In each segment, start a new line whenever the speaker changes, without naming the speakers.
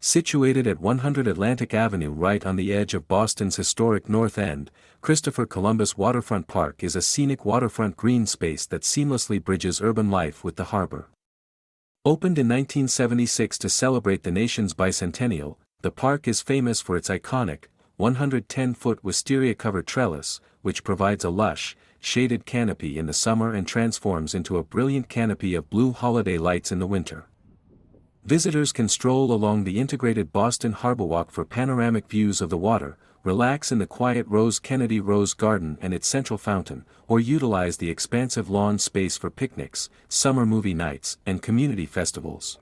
Situated at 100 Atlantic Avenue right on the edge of Boston's historic North End, Christopher Columbus Waterfront Park is a scenic waterfront green space that seamlessly bridges urban life with the harbor. Opened in 1976 to celebrate the nation's bicentennial, the park is famous for its iconic, 110-foot wisteria-covered trellis, which provides a lush, shaded canopy in the summer and transforms into a brilliant canopy of blue holiday lights in the winter. Visitors can stroll along the integrated Boston Harbor Walk for panoramic views of the water, relax in the quiet Rose Kennedy Rose Garden and its central fountain, or utilize the expansive lawn space for picnics, summer movie nights, and community festivals.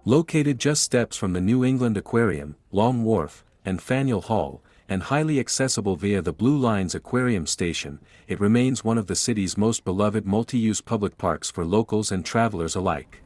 Located just steps from the New England Aquarium, Long Wharf, and Faneuil Hall, and highly accessible via the Blue Line's Aquarium station, it remains one of the city's most beloved multi-use public parks for locals and travelers alike.